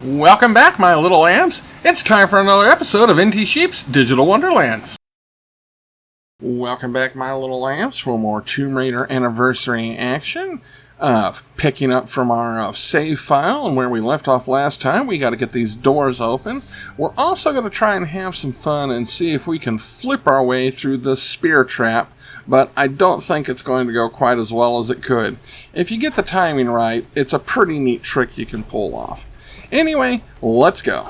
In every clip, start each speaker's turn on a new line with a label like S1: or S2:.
S1: Welcome back, my little lambs. It's time for another episode of NT Sheep's Digital Wonderlands. Welcome back, my little lambs, for more Tomb Raider Anniversary action. Picking up from our save file and where we left off last time, we got to get these doors open. We're also going to try and have some fun and see if we can flip our way through the spear trap, but I don't think it's going to go quite as well as it could. If you get the timing right, it's a pretty neat trick you can pull off. Anyway, let's go.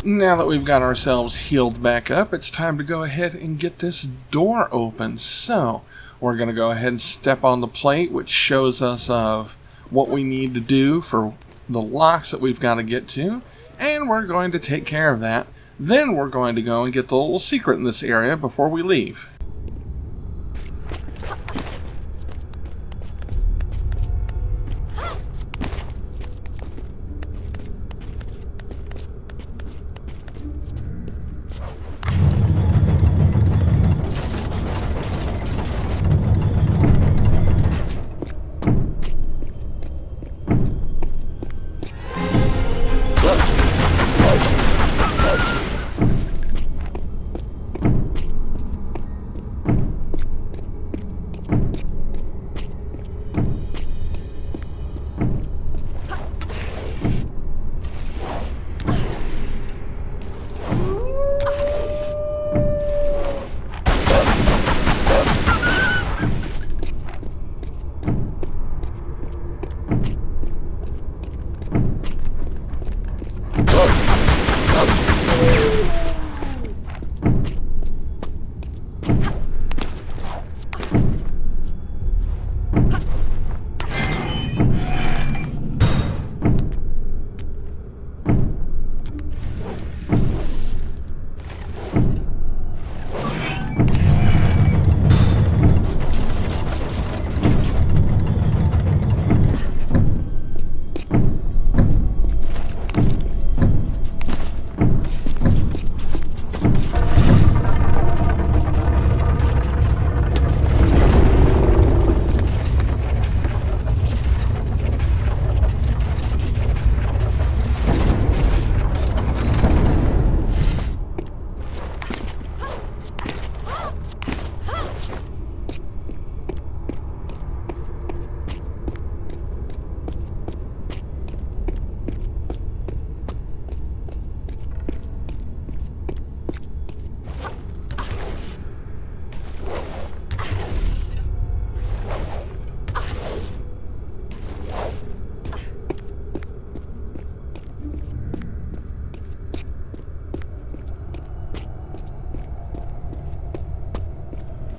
S1: Now that we've got ourselves healed back up, it's time to go ahead and get this door open. So, we're going to go ahead and step on the plate, which shows us what we need to do for the locks that we've got to get to, and we're going to take care of that. Then we're going to go and get the little secret in this area before we leave.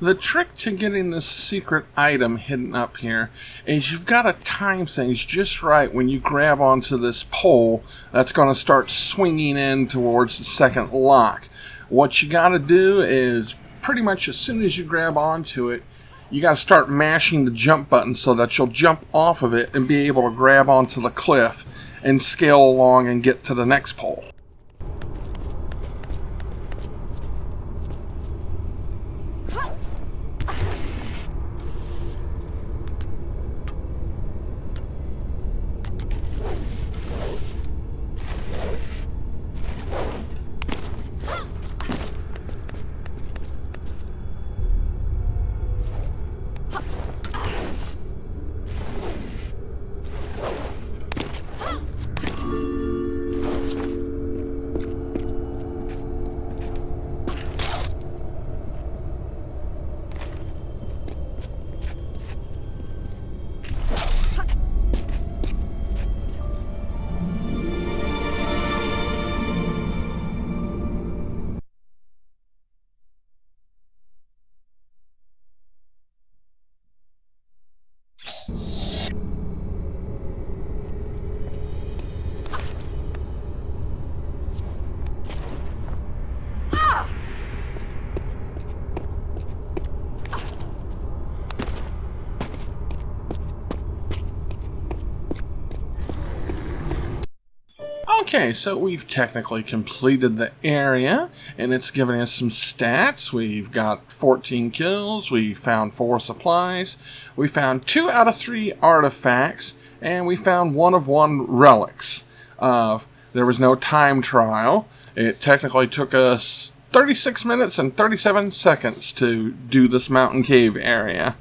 S1: The trick to getting this secret item hidden up here is you've got to time things just right when you grab onto this pole that's going to start swinging in towards the second lock. What you got to do is pretty much as soon as you grab onto it, you got to start mashing the jump button so that you'll jump off of it and be able to grab onto the cliff and scale along and get to the next pole. Okay, so we've technically completed the area, and it's giving us some stats. We've got 14 kills, we found 4 supplies, we found 2 out of 3 artifacts, and we found 1 of 1 relics. There was no time trial. It technically took us 36 minutes and 37 seconds to do this mountain cave area.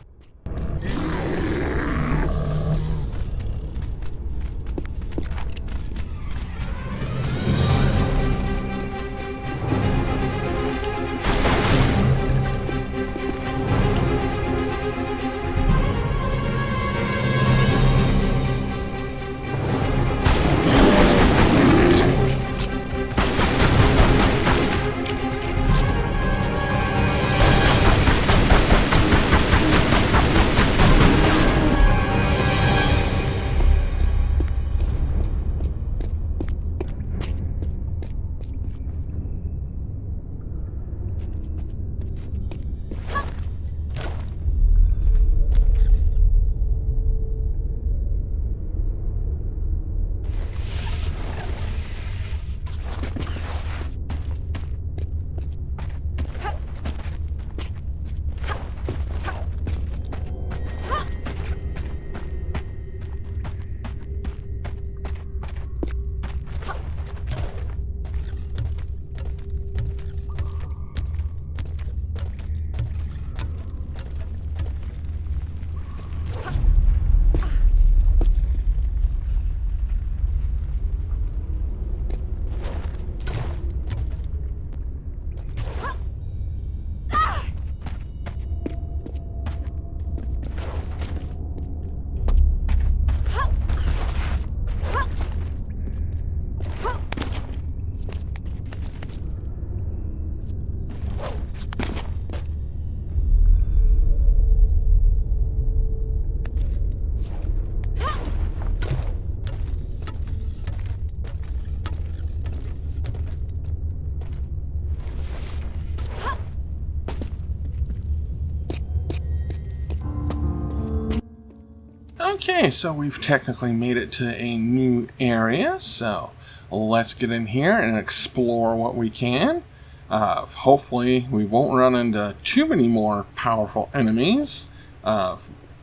S1: Okay, so we've technically made it to a new area, so let's get in here and explore what we can. Hopefully we won't run into too many more powerful enemies.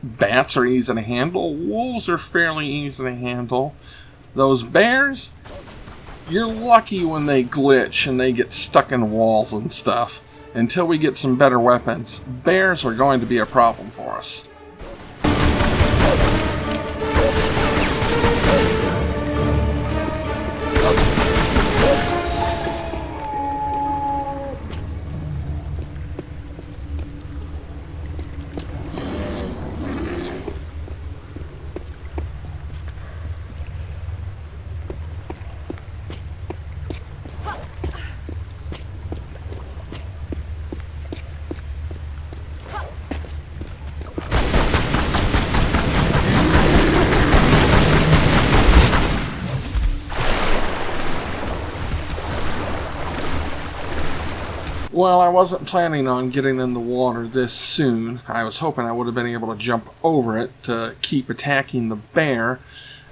S1: Bats are easy to handle, wolves are fairly easy to handle. Those bears, you're lucky when they glitch and they get stuck in walls and stuff. Until we get some better weapons, bears are going to be a problem for us. Well, I wasn't planning on getting in the water this soon. I was hoping I would have been able to jump over it to keep attacking the bear.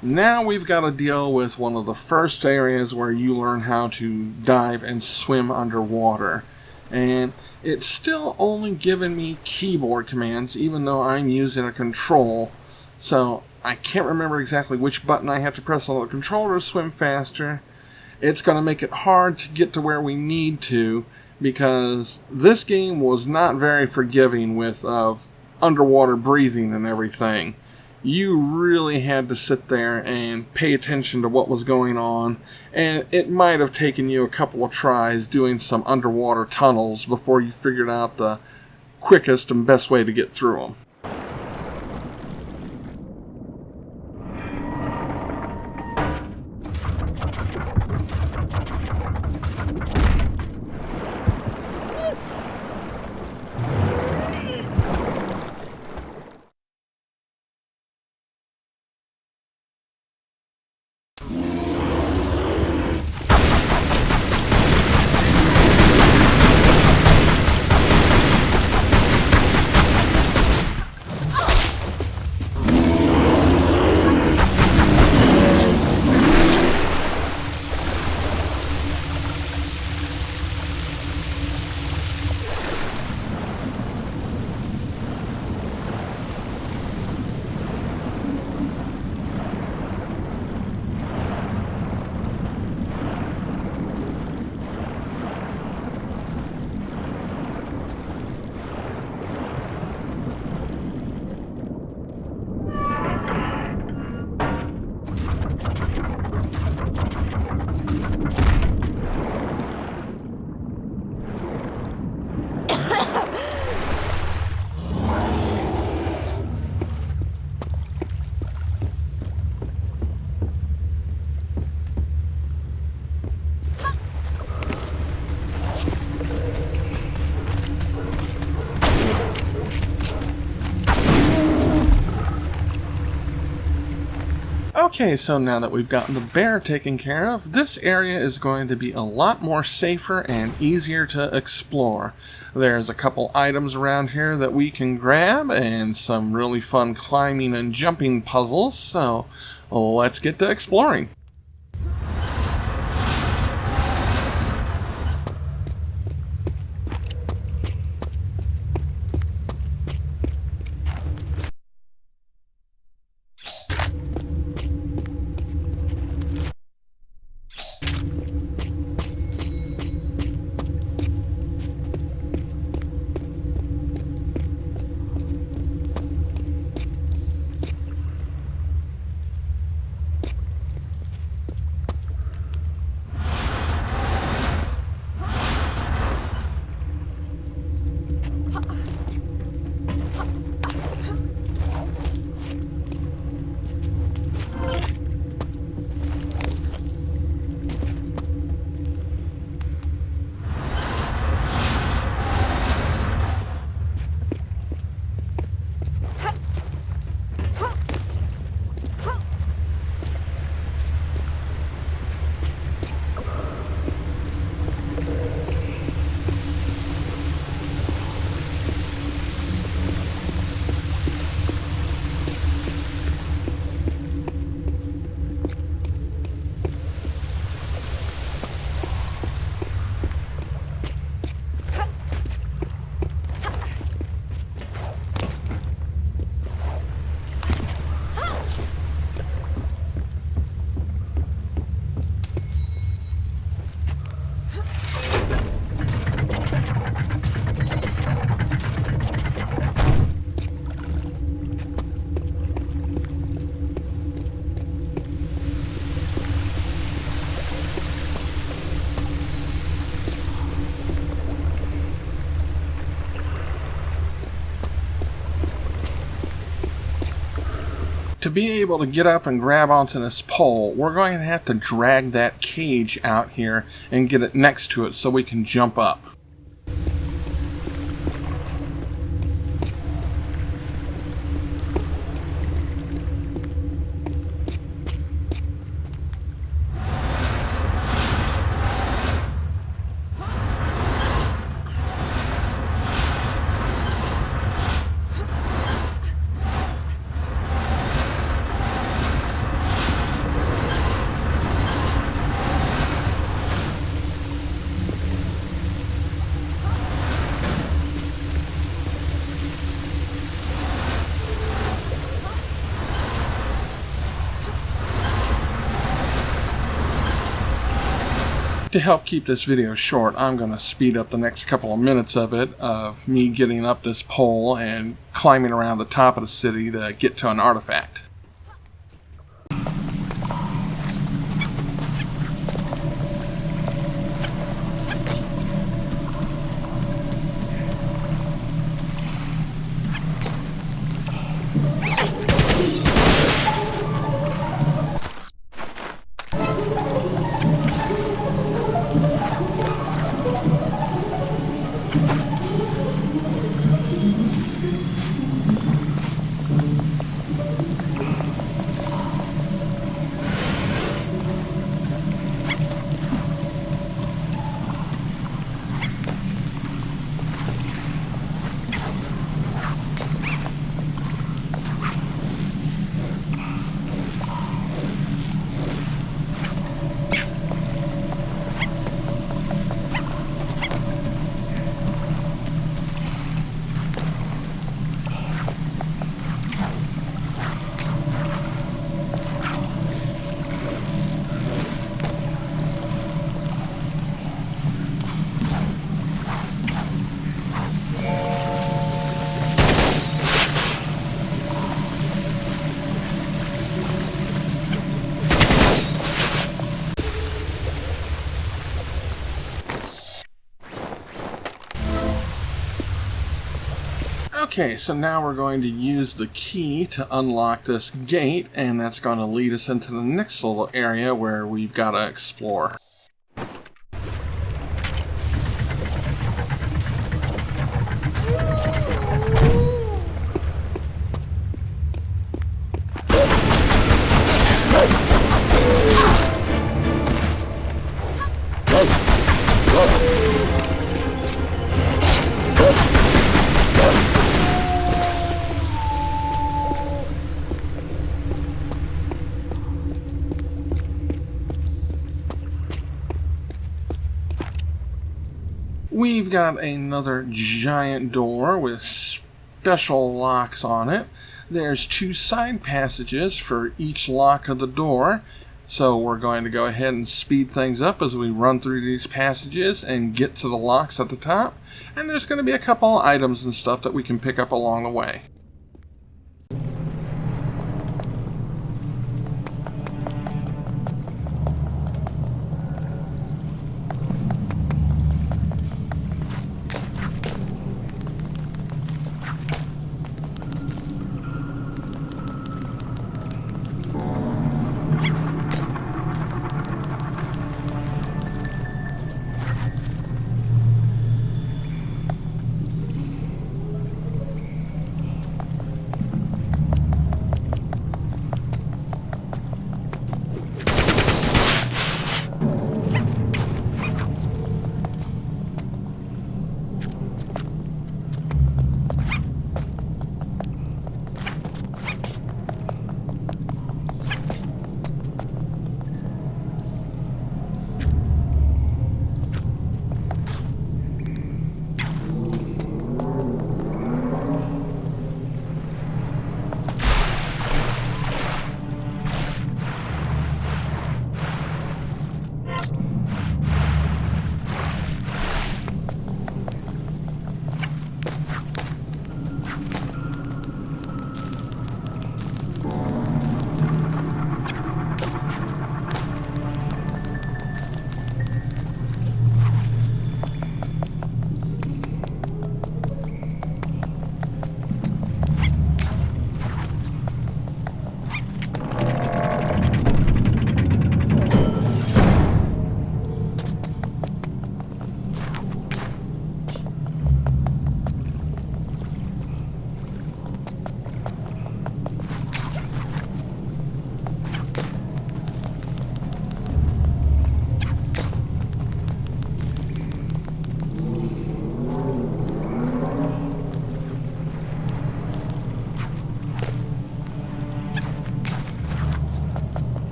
S1: Now we've got to deal with one of the first areas where you learn how to dive and swim underwater. And it's still only giving me keyboard commands, even though I'm using a control. So I can't remember exactly which button I have to press on the controller to swim faster. It's going to make it hard to get to where we need to, because this game was not very forgiving with underwater breathing and everything. You really had to sit there and pay attention to what was going on, and it might have taken you a couple of tries doing some underwater tunnels before you figured out the quickest and best way to get through them. Okay, so now that we've gotten the bear taken care of, this area is going to be a lot more safer and easier to explore. There's a couple items around here that we can grab and some really fun climbing and jumping puzzles, so let's get to exploring. To be able to get up and grab onto this pole, we're going to have to drag that cage out here and get it next to it so we can jump up. To help keep this video short, I'm going to speed up the next couple of minutes of it, of me getting up this pole and climbing around the top of the city to get to an artifact. Okay, so now we're going to use the key to unlock this gate, and that's going to lead us into the next little area where we've got to explore. We've got another giant door with special locks on it. There's 2 side passages for each lock of the door. So we're going to go ahead and speed things up as we run through these passages and get to the locks at the top. And there's going to be a couple of items and stuff that we can pick up along the way.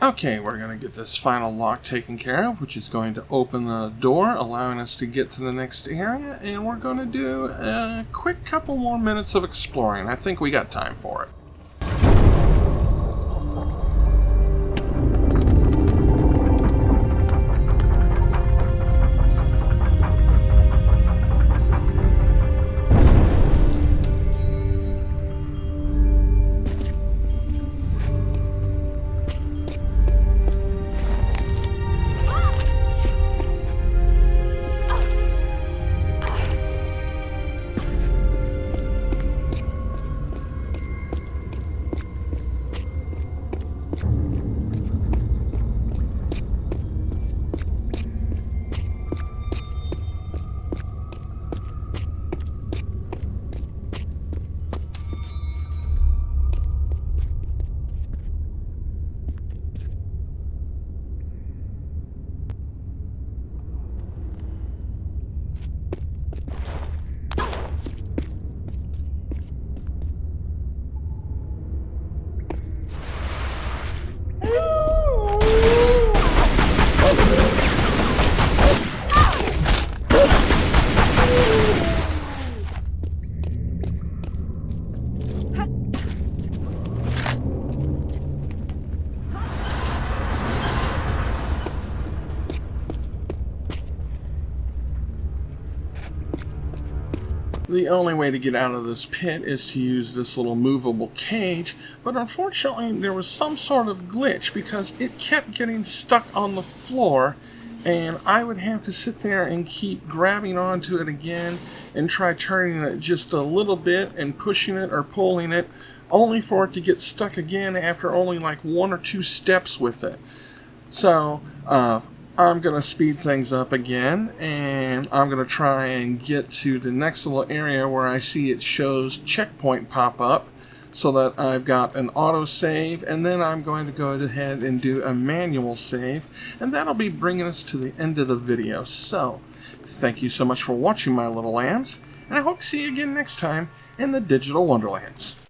S1: Okay, we're going to get this final lock taken care of, which is going to open the door, allowing us to get to the next area, and we're going to do a quick couple more minutes of exploring. I think we got time for it. The only way to get out of this pit is to use this little movable cage, but unfortunately there was some sort of glitch because it kept getting stuck on the floor, and I would have to sit there and keep grabbing onto it again and try turning it just a little bit and pushing it or pulling it, only for it to get stuck again after only like 1 or 2 steps with it. So, I'm going to speed things up again, and I'm going to try and get to the next little area where I see it shows checkpoint pop up so that I've got an auto save, and then I'm going to go ahead and do a manual save, and that'll be bringing us to the end of the video. So, thank you so much for watching, my little lambs, and I hope to see you again next time in the Digital Wonderlands.